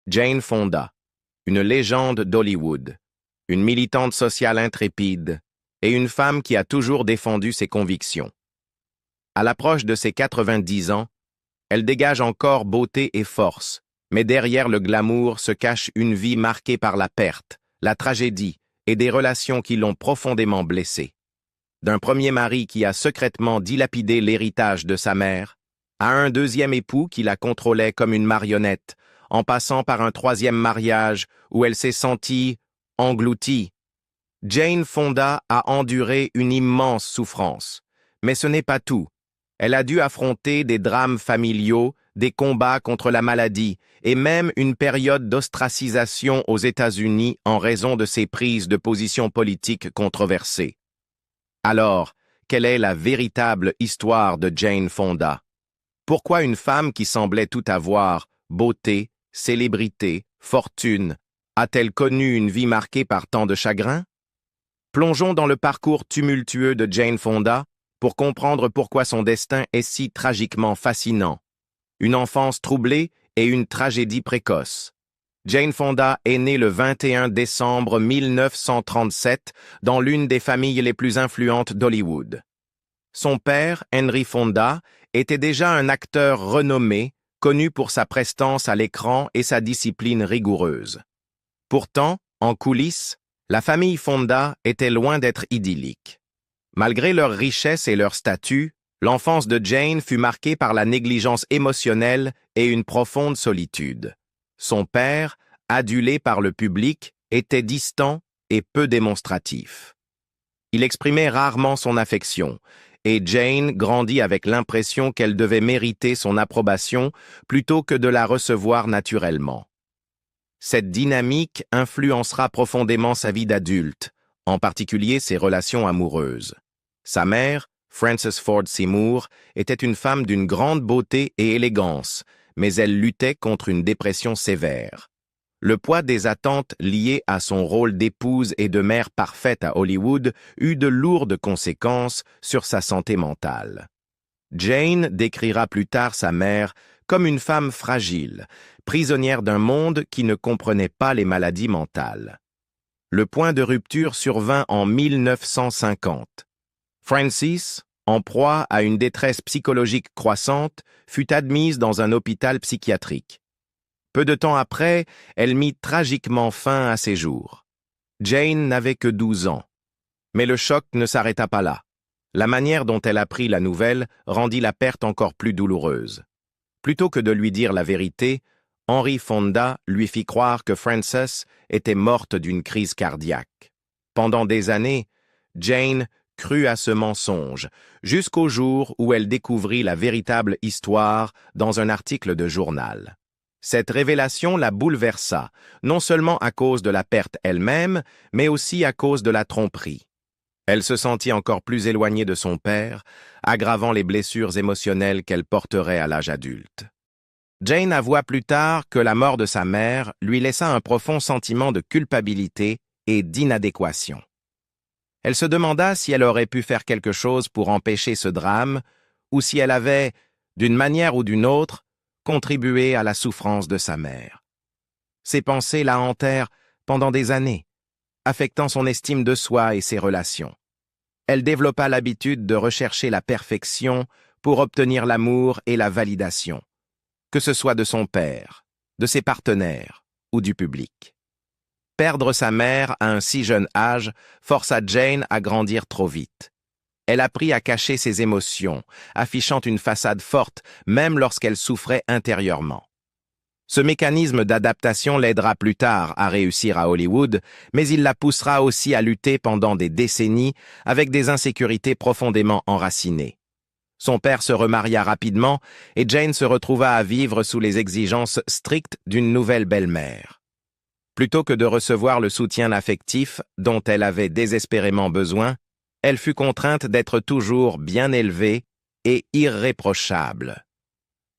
Jane Fonda, une légende d'Hollywood, une militante sociale intrépide et une femme qui a toujours défendu ses convictions. À l'approche de ses 90 ans, elle dégage encore beauté et force, mais derrière le glamour se cache une vie marquée par la perte, la tragédie et des relations qui l'ont profondément blessée. D'un premier mari qui a secrètement dilapidé l'héritage de sa mère, à un deuxième époux qui la contrôlait comme une marionnette, en passant par un troisième mariage où elle s'est sentie engloutie. Jane Fonda a enduré une immense souffrance. Mais ce n'est pas tout. Elle a dû affronter des drames familiaux, des combats contre la maladie et même une période d'ostracisation aux États-Unis en raison de ses prises de position politiques controversées. Alors, quelle est la véritable histoire de Jane Fonda? Pourquoi une femme qui semblait tout avoir, beauté, célébrité, fortune, a-t-elle connu une vie marquée par tant de chagrin? Plongeons dans le parcours tumultueux de Jane Fonda pour comprendre pourquoi son destin est si tragiquement fascinant. Une enfance troublée et une tragédie précoce. Jane Fonda est née le 21 décembre 1937 dans l'une des familles les plus influentes d'Hollywood. Son père, Henry Fonda, était déjà un acteur renommé, connu pour sa prestance à l'écran et sa discipline rigoureuse. Pourtant, en coulisses, la famille Fonda était loin d'être idyllique. Malgré leur richesse et leur statut, l'enfance de Jane fut marquée par la négligence émotionnelle et une profonde solitude. Son père, adulé par le public, était distant et peu démonstratif. Il exprimait rarement son affection, et Jane grandit avec l'impression qu'elle devait mériter son approbation plutôt que de la recevoir naturellement. Cette dynamique influencera profondément sa vie d'adulte, en particulier ses relations amoureuses. Sa mère, Frances Ford Seymour, était une femme d'une grande beauté et élégance, mais elle luttait contre une dépression sévère. Le poids des attentes liées à son rôle d'épouse et de mère parfaite à Hollywood eut de lourdes conséquences sur sa santé mentale. Jane décrira plus tard sa mère comme une femme fragile, prisonnière d'un monde qui ne comprenait pas les maladies mentales. Le point de rupture survint en 1950. Frances, en proie à une détresse psychologique croissante, fut admise dans un hôpital psychiatrique. Peu de temps après, elle mit tragiquement fin à ses jours. Jane n'avait que 12 ans. Mais le choc ne s'arrêta pas là. La manière dont elle apprit la nouvelle rendit la perte encore plus douloureuse. Plutôt que de lui dire la vérité, Henry Fonda lui fit croire que Frances était morte d'une crise cardiaque. Pendant des années, Jane crut à ce mensonge, jusqu'au jour où elle découvrit la véritable histoire dans un article de journal. Cette révélation la bouleversa, non seulement à cause de la perte elle-même, mais aussi à cause de la tromperie. Elle se sentit encore plus éloignée de son père, aggravant les blessures émotionnelles qu'elle porterait à l'âge adulte. Jane avoua plus tard que la mort de sa mère lui laissa un profond sentiment de culpabilité et d'inadéquation. Elle se demanda si elle aurait pu faire quelque chose pour empêcher ce drame, ou si elle avait, d'une manière ou d'une autre, contribué à la souffrance de sa mère. Ces pensées la hantèrent pendant des années, affectant son estime de soi et ses relations. Elle développa l'habitude de rechercher la perfection pour obtenir l'amour et la validation, que ce soit de son père, de ses partenaires ou du public. Perdre sa mère à un si jeune âge força Jane à grandir trop vite. Elle apprit à cacher ses émotions, affichant une façade forte même lorsqu'elle souffrait intérieurement. Ce mécanisme d'adaptation l'aidera plus tard à réussir à Hollywood, mais il la poussera aussi à lutter pendant des décennies avec des insécurités profondément enracinées. Son père se remaria rapidement et Jane se retrouva à vivre sous les exigences strictes d'une nouvelle belle-mère. Plutôt que de recevoir le soutien affectif dont elle avait désespérément besoin, elle fut contrainte d'être toujours bien élevée et irréprochable.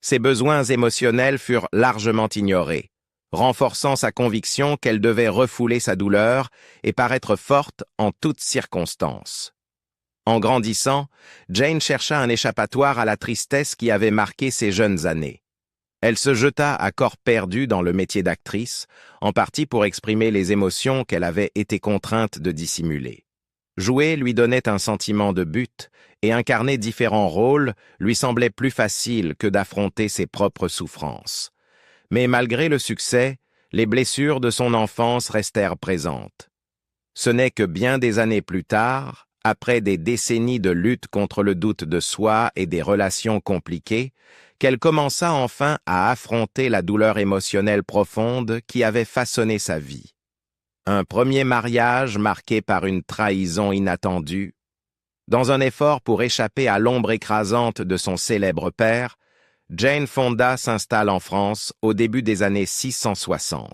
Ses besoins émotionnels furent largement ignorés, renforçant sa conviction qu'elle devait refouler sa douleur et paraître forte en toutes circonstances. En grandissant, Jane chercha un échappatoire à la tristesse qui avait marqué ses jeunes années. Elle se jeta à corps perdu dans le métier d'actrice, en partie pour exprimer les émotions qu'elle avait été contrainte de dissimuler. Jouer lui donnait un sentiment de but, et incarner différents rôles lui semblait plus facile que d'affronter ses propres souffrances. Mais malgré le succès, les blessures de son enfance restèrent présentes. Ce n'est que bien des années plus tard, après des décennies de lutte contre le doute de soi et des relations compliquées, qu'elle commença enfin à affronter la douleur émotionnelle profonde qui avait façonné sa vie. Un premier mariage marqué par une trahison inattendue. Dans un effort pour échapper à l'ombre écrasante de son célèbre père, Jane Fonda s'installe en France au début des années 660.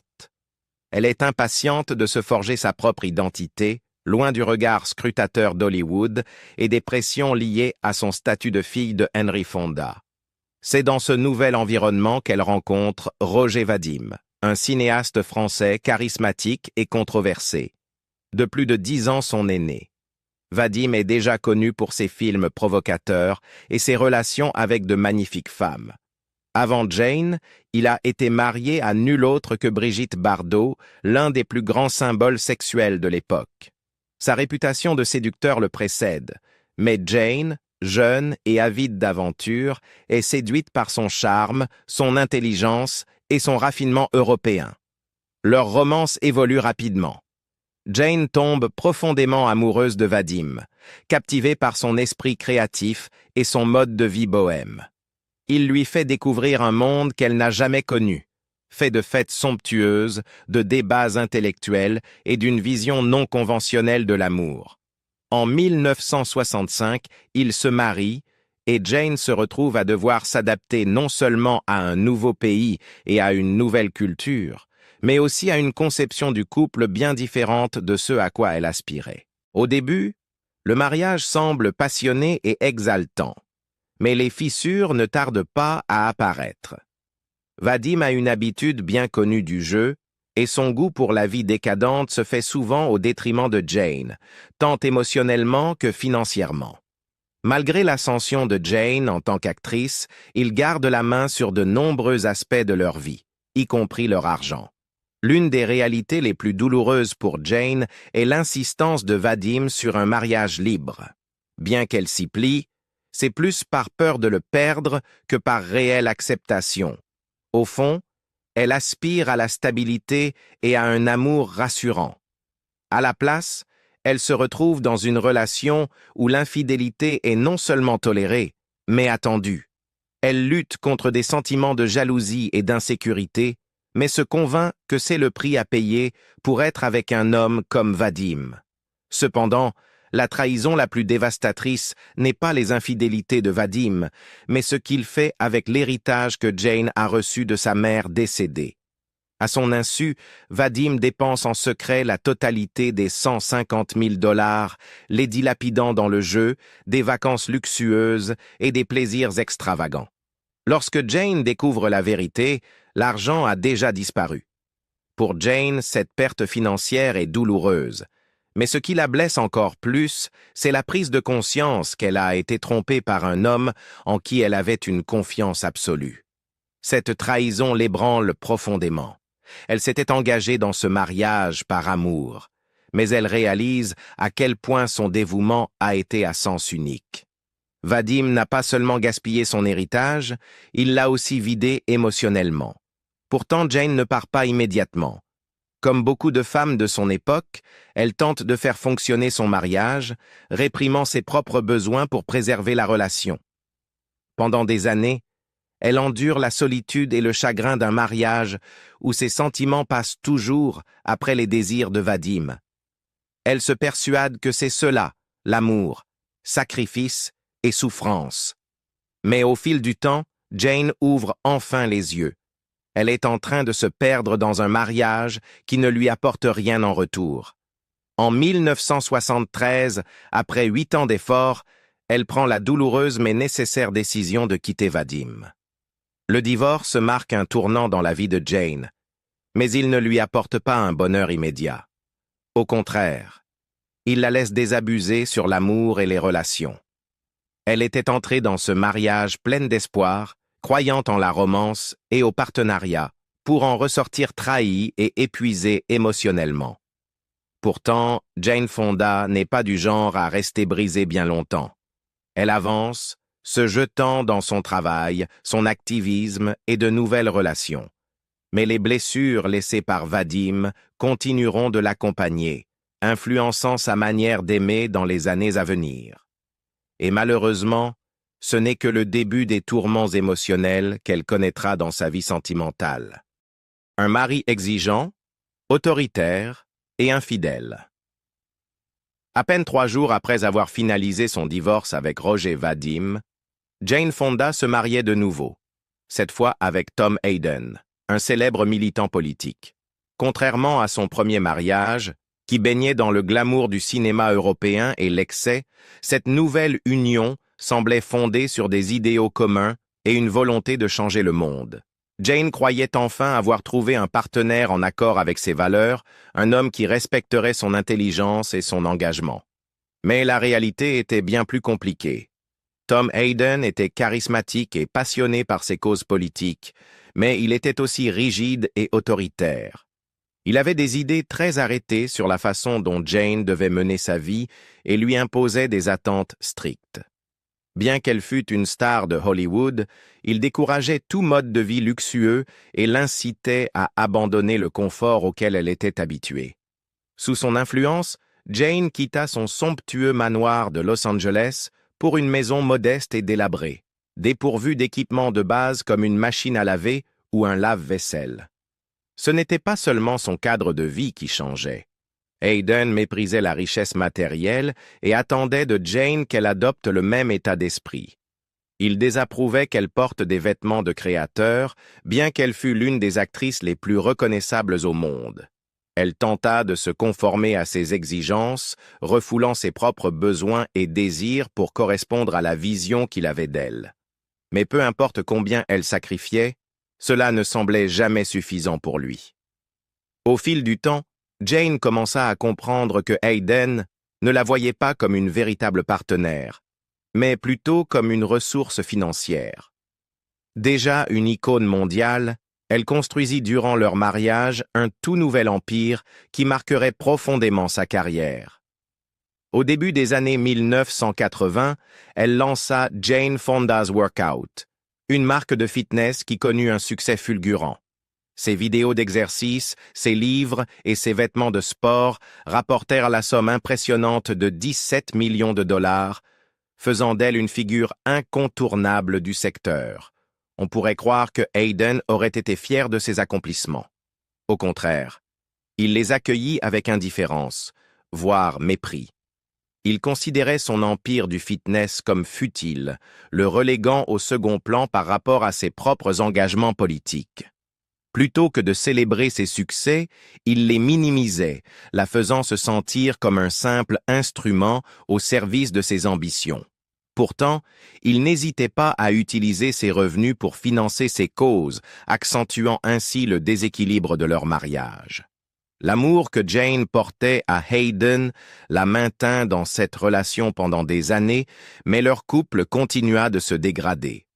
Elle est impatiente de se forger sa propre identité, loin du regard scrutateur d'Hollywood et des pressions liées à son statut de fille de Henry Fonda. C'est dans ce nouvel environnement qu'elle rencontre Roger Vadim, un cinéaste français charismatique et controversé. De plus de 10 ans son aîné. Vadim est déjà connu pour ses films provocateurs et ses relations avec de magnifiques femmes. Avant Jane, il a été marié à nul autre que Brigitte Bardot, l'un des plus grands symboles sexuels de l'époque. Sa réputation de séducteur le précède, mais Jane, jeune et avide d'aventure, est séduite par son charme, son intelligence et son raffinement européen. Leur romance évolue rapidement. Jane tombe profondément amoureuse de Vadim, captivée par son esprit créatif et son mode de vie bohème. Il lui fait découvrir un monde qu'elle n'a jamais connu, fait de fêtes somptueuses, de débats intellectuels et d'une vision non conventionnelle de l'amour. En 1965, il se marie et Jane se retrouve à devoir s'adapter non seulement à un nouveau pays et à une nouvelle culture, mais aussi à une conception du couple bien différente de ce à quoi elle aspirait. Au début, le mariage semble passionné et exaltant, mais les fissures ne tardent pas à apparaître. Vadim a une habitude bien connue du jeu, et son goût pour la vie décadente se fait souvent au détriment de Jane, tant émotionnellement que financièrement. Malgré l'ascension de Jane en tant qu'actrice, il garde la main sur de nombreux aspects de leur vie, y compris leur argent. L'une des réalités les plus douloureuses pour Jane est l'insistance de Vadim sur un mariage libre. Bien qu'elle s'y plie, c'est plus par peur de le perdre que par réelle acceptation. Au fond, elle aspire à la stabilité et à un amour rassurant. À la place, elle se retrouve dans une relation où l'infidélité est non seulement tolérée, mais attendue. Elle lutte contre des sentiments de jalousie et d'insécurité, mais se convainc que c'est le prix à payer pour être avec un homme comme Vadim. Cependant, la trahison la plus dévastatrice n'est pas les infidélités de Vadim, mais ce qu'il fait avec l'héritage que Jane a reçu de sa mère décédée. À son insu, Vadim dépense en secret la totalité des 150 000 $, les dilapidant dans le jeu, des vacances luxueuses et des plaisirs extravagants. Lorsque Jane découvre la vérité, l'argent a déjà disparu. Pour Jane, cette perte financière est douloureuse. Mais ce qui la blesse encore plus, c'est la prise de conscience qu'elle a été trompée par un homme en qui elle avait une confiance absolue. Cette trahison l'ébranle profondément. Elle s'était engagée dans ce mariage par amour, mais elle réalise à quel point son dévouement a été à sens unique. Vadim n'a pas seulement gaspillé son héritage, il l'a aussi vidé émotionnellement. Pourtant, Jane ne part pas immédiatement. Comme beaucoup de femmes de son époque, elle tente de faire fonctionner son mariage, réprimant ses propres besoins pour préserver la relation. Pendant des années, elle endure la solitude et le chagrin d'un mariage où ses sentiments passent toujours après les désirs de Vadim. Elle se persuade que c'est cela, l'amour, sacrifice et souffrance. Mais au fil du temps, Jane ouvre enfin les yeux. Elle est en train de se perdre dans un mariage qui ne lui apporte rien en retour. En 1973, après 8 ans d'efforts, elle prend la douloureuse mais nécessaire décision de quitter Vadim. Le divorce marque un tournant dans la vie de Jane, mais il ne lui apporte pas un bonheur immédiat. Au contraire, il la laisse désabuser sur l'amour et les relations. Elle était entrée dans ce mariage pleine d'espoir, croyant en la romance et au partenariat, pour en ressortir trahie et épuisée émotionnellement. Pourtant, Jane Fonda n'est pas du genre à rester brisée bien longtemps. Elle avance, se jetant dans son travail, son activisme et de nouvelles relations. Mais les blessures laissées par Vadim continueront de l'accompagner, influençant sa manière d'aimer dans les années à venir. Et malheureusement, ce n'est que le début des tourments émotionnels qu'elle connaîtra dans sa vie sentimentale. Un mari exigeant, autoritaire et infidèle. À peine 3 jours après avoir finalisé son divorce avec Roger Vadim, Jane Fonda se mariait de nouveau, cette fois avec Tom Hayden, un célèbre militant politique. Contrairement à son premier mariage, qui baignait dans le glamour du cinéma européen et l'excès, cette nouvelle union semblait fondée sur des idéaux communs et une volonté de changer le monde. Jane croyait enfin avoir trouvé un partenaire en accord avec ses valeurs, un homme qui respecterait son intelligence et son engagement. Mais la réalité était bien plus compliquée. Tom Hayden était charismatique et passionné par ses causes politiques, mais il était aussi rigide et autoritaire. Il avait des idées très arrêtées sur la façon dont Jane devait mener sa vie et lui imposait des attentes strictes. Bien qu'elle fût une star de Hollywood, il décourageait tout mode de vie luxueux et l'incitait à abandonner le confort auquel elle était habituée. Sous son influence, Jane quitta son somptueux manoir de Los Angeles pour une maison modeste et délabrée, dépourvue d'équipements de base comme une machine à laver ou un lave-vaisselle. Ce n'était pas seulement son cadre de vie qui changeait. Hayden méprisait la richesse matérielle et attendait de Jane qu'elle adopte le même état d'esprit. Il désapprouvait qu'elle porte des vêtements de créateur, bien qu'elle fût l'une des actrices les plus reconnaissables au monde. Elle tenta de se conformer à ses exigences, refoulant ses propres besoins et désirs pour correspondre à la vision qu'il avait d'elle. Mais peu importe combien elle sacrifiait, cela ne semblait jamais suffisant pour lui. Au fil du temps, Jane commença à comprendre que Hayden ne la voyait pas comme une véritable partenaire, mais plutôt comme une ressource financière. Déjà une icône mondiale, elle construisit durant leur mariage un tout nouvel empire qui marquerait profondément sa carrière. Au début des années 1980, elle lança Jane Fonda's Workout, une marque de fitness qui connut un succès fulgurant. Ses vidéos d'exercice, ses livres et ses vêtements de sport rapportèrent la somme impressionnante de 17 millions de dollars, faisant d'elle une figure incontournable du secteur. On pourrait croire que Hayden aurait été fier de ses accomplissements. Au contraire, il les accueillit avec indifférence, voire mépris. Il considérait son empire du fitness comme futile, le reléguant au second plan par rapport à ses propres engagements politiques. Plutôt que de célébrer ses succès, il les minimisait, la faisant se sentir comme un simple instrument au service de ses ambitions. Pourtant, il n'hésitait pas à utiliser ses revenus pour financer ses causes, accentuant ainsi le déséquilibre de leur mariage. L'amour que Jane portait à Hayden la maintint dans cette relation pendant des années, mais leur couple continua de se dégrader.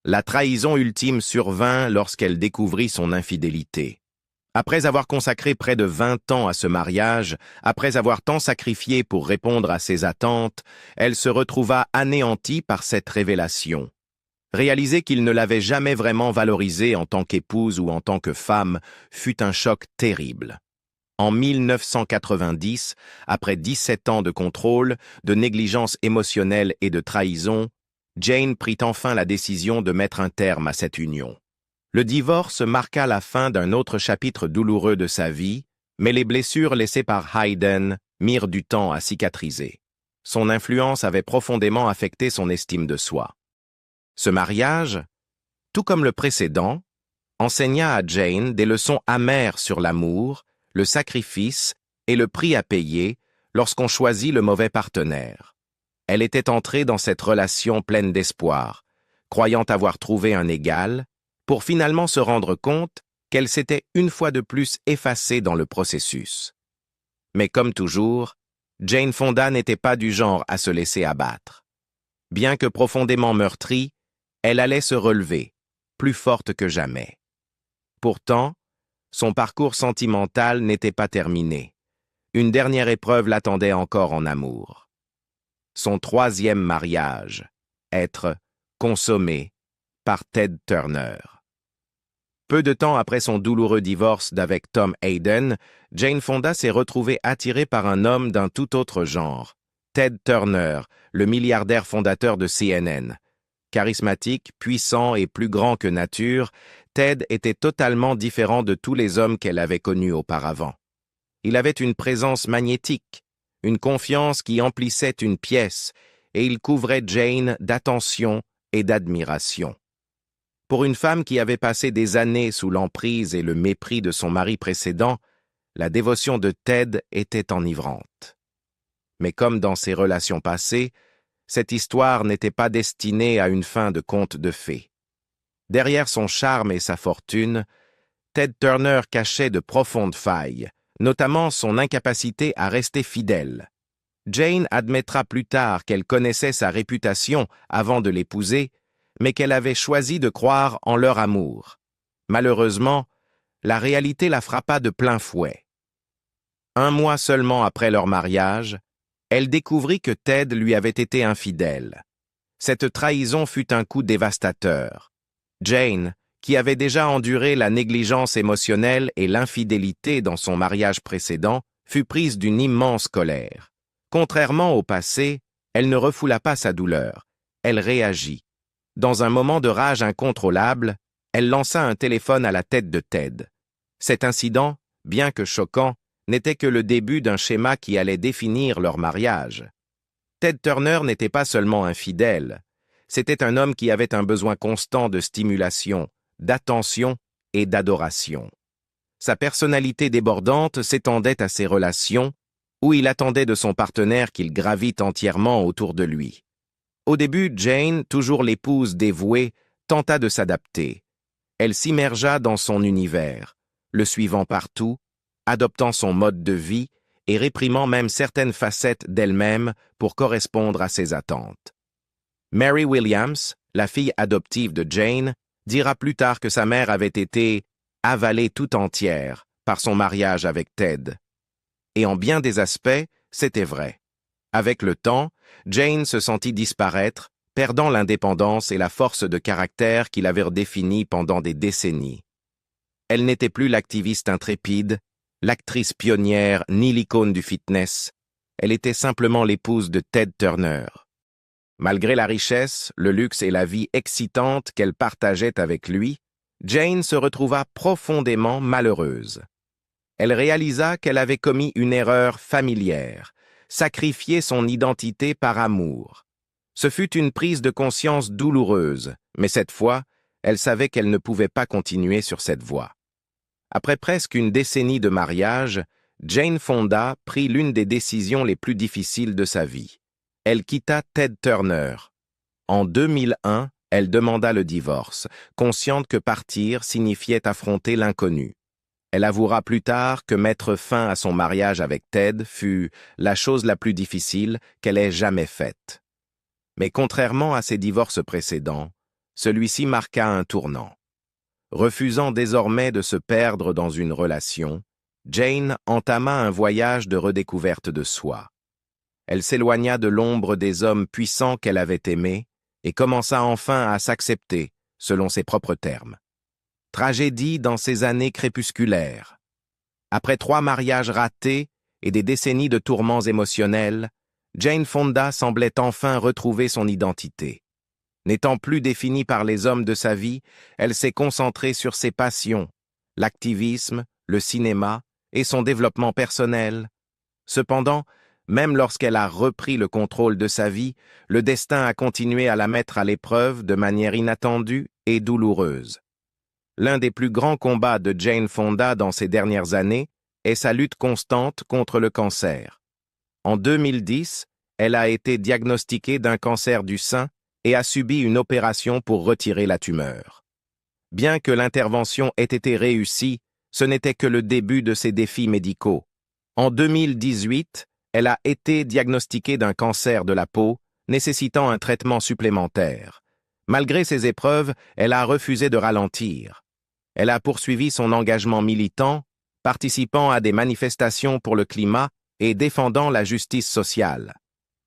La trahison ultime survint lorsqu'elle découvrit son infidélité. Après avoir consacré près de 20 ans à ce mariage, après avoir tant sacrifié pour répondre à ses attentes, elle se retrouva anéantie par cette révélation. Réaliser qu'il ne l'avait jamais vraiment valorisée en tant qu'épouse ou en tant que femme fut un choc terrible. En 1990, après 17 ans de contrôle, de négligence émotionnelle et de trahison, Jane prit enfin la décision de mettre un terme à cette union. Le divorce marqua la fin d'un autre chapitre douloureux de sa vie, mais les blessures laissées par Hayden mirent du temps à cicatriser. Son influence avait profondément affecté son estime de soi. Ce mariage, tout comme le précédent, enseigna à Jane des leçons amères sur l'amour, le sacrifice et le prix à payer lorsqu'on choisit le mauvais partenaire. Elle était entrée dans cette relation pleine d'espoir, croyant avoir trouvé un égal, pour finalement se rendre compte qu'elle s'était une fois de plus effacée dans le processus. Mais comme toujours, Jane Fonda n'était pas du genre à se laisser abattre. Bien que profondément meurtrie, elle allait se relever, plus forte que jamais. Pourtant, son parcours sentimental n'était pas terminé. Une dernière épreuve l'attendait encore en amour. Son troisième mariage, être consommé par Ted Turner. Peu de temps après son douloureux divorce d'avec Tom Hayden, Jane Fonda s'est retrouvée attirée par un homme d'un tout autre genre, Ted Turner, le milliardaire fondateur de CNN. Charismatique, puissant et plus grand que nature, Ted était totalement différent de tous les hommes qu'elle avait connus auparavant. Il avait une présence magnétique, une confiance qui emplissait une pièce, et il couvrait Jane d'attention et d'admiration. Pour une femme qui avait passé des années sous l'emprise et le mépris de son mari précédent, la dévotion de Ted était enivrante. Mais comme dans ses relations passées, cette histoire n'était pas destinée à une fin de conte de fées. Derrière son charme et sa fortune, Ted Turner cachait de profondes failles, notamment son incapacité à rester fidèle. Jane admettra plus tard qu'elle connaissait sa réputation avant de l'épouser, mais qu'elle avait choisi de croire en leur amour. Malheureusement, la réalité la frappa de plein fouet. Un mois seulement après leur mariage, elle découvrit que Ted lui avait été infidèle. Cette trahison fut un coup dévastateur. Jane, qui avait déjà enduré la négligence émotionnelle et l'infidélité dans son mariage précédent, fut prise d'une immense colère. Contrairement au passé, elle ne refoula pas sa douleur. Elle réagit. Dans un moment de rage incontrôlable, elle lança un téléphone à la tête de Ted. Cet incident, bien que choquant, n'était que le début d'un schéma qui allait définir leur mariage. Ted Turner n'était pas seulement infidèle, c'était un homme qui avait un besoin constant de stimulation, d'attention et d'adoration. Sa personnalité débordante s'étendait à ses relations, où il attendait de son partenaire qu'il gravite entièrement autour de lui. Au début, Jane, toujours l'épouse dévouée, tenta de s'adapter. Elle s'immergea dans son univers, le suivant partout, adoptant son mode de vie et réprimant même certaines facettes d'elle-même pour correspondre à ses attentes. Mary Williams, la fille adoptive de Jane, dira plus tard que sa mère avait été avalée tout entière par son mariage avec Ted. Et en bien des aspects, c'était vrai. Avec le temps, Jane se sentit disparaître, perdant l'indépendance et la force de caractère qui l'avaient redéfinie pendant des décennies. Elle n'était plus l'activiste intrépide, l'actrice pionnière ni l'icône du fitness. Elle était simplement l'épouse de Ted Turner. Malgré la richesse, le luxe et la vie excitante qu'elle partageait avec lui, Jane se retrouva profondément malheureuse. Elle réalisa qu'elle avait commis une erreur familière, sacrifier son identité par amour. Ce fut une prise de conscience douloureuse, mais cette fois, elle savait qu'elle ne pouvait pas continuer sur cette voie. Après presque une décennie de mariage, Jane Fonda prit l'une des décisions les plus difficiles de sa vie. Elle quitta Ted Turner. En 2001, elle demanda le divorce, consciente que partir signifiait affronter l'inconnu. Elle avouera plus tard que mettre fin à son mariage avec Ted fut la chose la plus difficile qu'elle ait jamais faite. Mais contrairement à ses divorces précédents, celui-ci marqua un tournant. Refusant désormais de se perdre dans une relation, Jane entama un voyage de redécouverte de soi. Elle s'éloigna de l'ombre des hommes puissants qu'elle avait aimés et commença enfin à s'accepter, selon ses propres termes. Tragédie dans ces années crépusculaires. Après 3 mariages ratés et des décennies de tourments émotionnels, Jane Fonda semblait enfin retrouver son identité. N'étant plus définie par les hommes de sa vie, elle s'est concentrée sur ses passions, l'activisme, le cinéma et son développement personnel. Cependant, même lorsqu'elle a repris le contrôle de sa vie, le destin a continué à la mettre à l'épreuve de manière inattendue et douloureuse. L'un des plus grands combats de Jane Fonda dans ces dernières années est sa lutte constante contre le cancer. En 2010, elle a été diagnostiquée d'un cancer du sein et a subi une opération pour retirer la tumeur. Bien que l'intervention ait été réussie, ce n'était que le début de ses défis médicaux. En 2018, elle a été diagnostiquée d'un cancer de la peau, nécessitant un traitement supplémentaire. Malgré ces épreuves, elle a refusé de ralentir. Elle a poursuivi son engagement militant, participant à des manifestations pour le climat et défendant la justice sociale.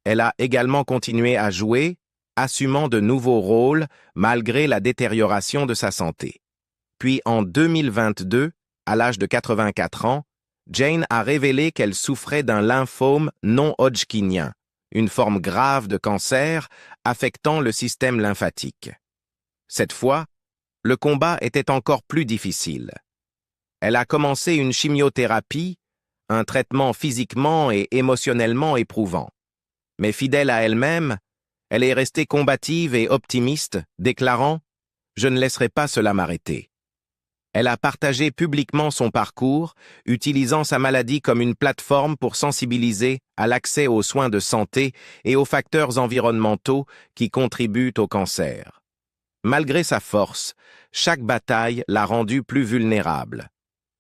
Elle a également continué à jouer, assumant de nouveaux rôles malgré la détérioration de sa santé. Puis en 2022, à l'âge de 84 ans, Jane a révélé qu'elle souffrait d'un lymphome non-hodgkinien, une forme grave de cancer affectant le système lymphatique. Cette fois, le combat était encore plus difficile. Elle a commencé une chimiothérapie, un traitement physiquement et émotionnellement éprouvant. Mais fidèle à elle-même, elle est restée combative et optimiste, déclarant « Je ne laisserai pas cela m'arrêter ». Elle a partagé publiquement son parcours, utilisant sa maladie comme une plateforme pour sensibiliser à l'accès aux soins de santé et aux facteurs environnementaux qui contribuent au cancer. Malgré sa force, chaque bataille l'a rendue plus vulnérable.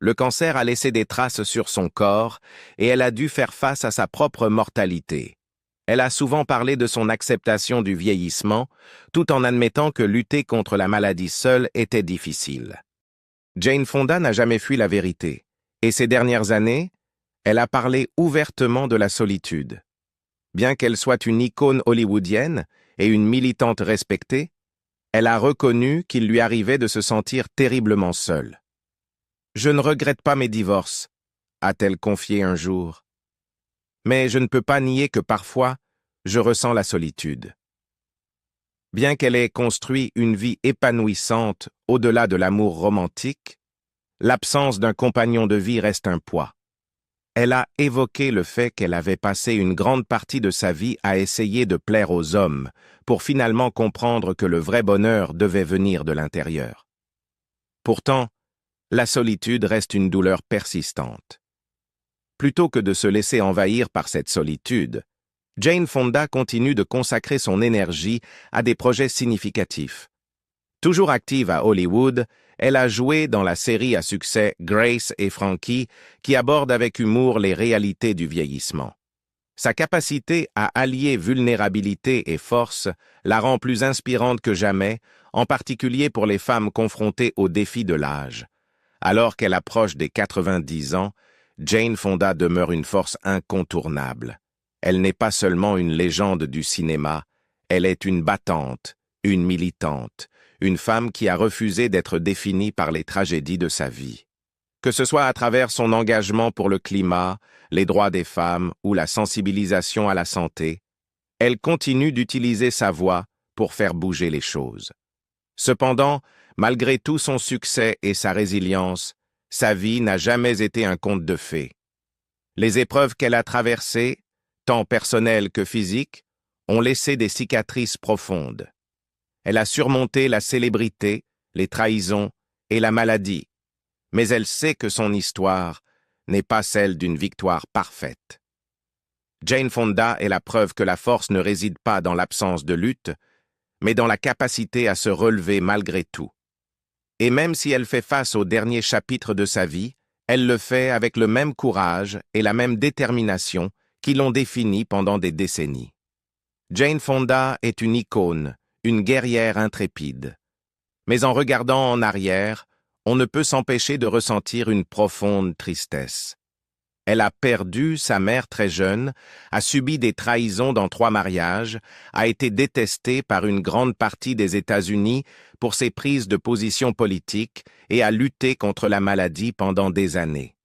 Le cancer a laissé des traces sur son corps et elle a dû faire face à sa propre mortalité. Elle a souvent parlé de son acceptation du vieillissement, tout en admettant que lutter contre la maladie seule était difficile. Jane Fonda n'a jamais fui la vérité, et ces dernières années, elle a parlé ouvertement de la solitude. Bien qu'elle soit une icône hollywoodienne et une militante respectée, elle a reconnu qu'il lui arrivait de se sentir terriblement seule. « Je ne regrette pas mes divorces », a-t-elle confié un jour. Mais je ne peux pas nier que parfois, je ressens la solitude. Bien qu'elle ait construit une vie épanouissante au-delà de l'amour romantique, l'absence d'un compagnon de vie reste un poids. Elle a évoqué le fait qu'elle avait passé une grande partie de sa vie à essayer de plaire aux hommes, pour finalement comprendre que le vrai bonheur devait venir de l'intérieur. Pourtant, la solitude reste une douleur persistante. Plutôt que de se laisser envahir par cette solitude, Jane Fonda continue de consacrer son énergie à des projets significatifs. Toujours active à Hollywood, elle a joué dans la série à succès Grace et Frankie, qui aborde avec humour les réalités du vieillissement. Sa capacité à allier vulnérabilité et force la rend plus inspirante que jamais, en particulier pour les femmes confrontées aux défis de l'âge. Alors qu'elle approche des 90 ans, Jane Fonda demeure une force incontournable. Elle n'est pas seulement une légende du cinéma, elle est une battante, une militante, une femme qui a refusé d'être définie par les tragédies de sa vie. Que ce soit à travers son engagement pour le climat, les droits des femmes ou la sensibilisation à la santé, elle continue d'utiliser sa voix pour faire bouger les choses. Cependant, malgré tout son succès et sa résilience, sa vie n'a jamais été un conte de fées. Les épreuves qu'elle a traversées, tant personnelles que physiques, ont laissé des cicatrices profondes. Elle a surmonté la célébrité, les trahisons et la maladie, mais elle sait que son histoire n'est pas celle d'une victoire parfaite. Jane Fonda est la preuve que la force ne réside pas dans l'absence de lutte, mais dans la capacité à se relever malgré tout. Et même si elle fait face au dernier chapitre de sa vie, elle le fait avec le même courage et la même détermination qui l'ont définie pendant des décennies. Jane Fonda est une icône, une guerrière intrépide. Mais en regardant en arrière, on ne peut s'empêcher de ressentir une profonde tristesse. Elle a perdu sa mère très jeune, a subi des trahisons dans 3 mariages, a été détestée par une grande partie des États-Unis pour ses prises de position politiques et a lutté contre la maladie pendant des années.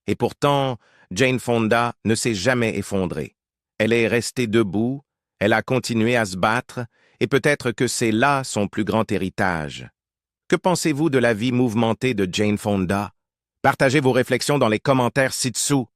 Et pourtant, Jane Fonda ne s'est jamais effondrée. Elle est restée debout, elle a continué à se battre, et peut-être que c'est là son plus grand héritage. Que pensez-vous de la vie mouvementée de Jane Fonda? Partagez vos réflexions dans les commentaires ci-dessous.